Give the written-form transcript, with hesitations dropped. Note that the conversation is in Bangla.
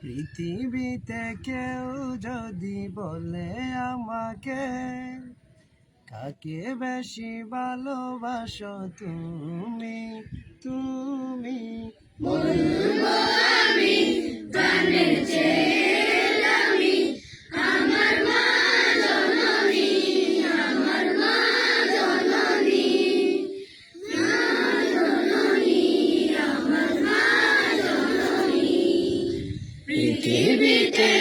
পৃথিবীতে কেউ যদি বলে আমাকে কাকে বেশি ভালোবাসো তুমি, তুমি বলবো আমি প্রাণের চেয়ে আমি আমার মা জননী, আমার মা জননী, মা জননী, আমার মা জননী। পৃথিবীতে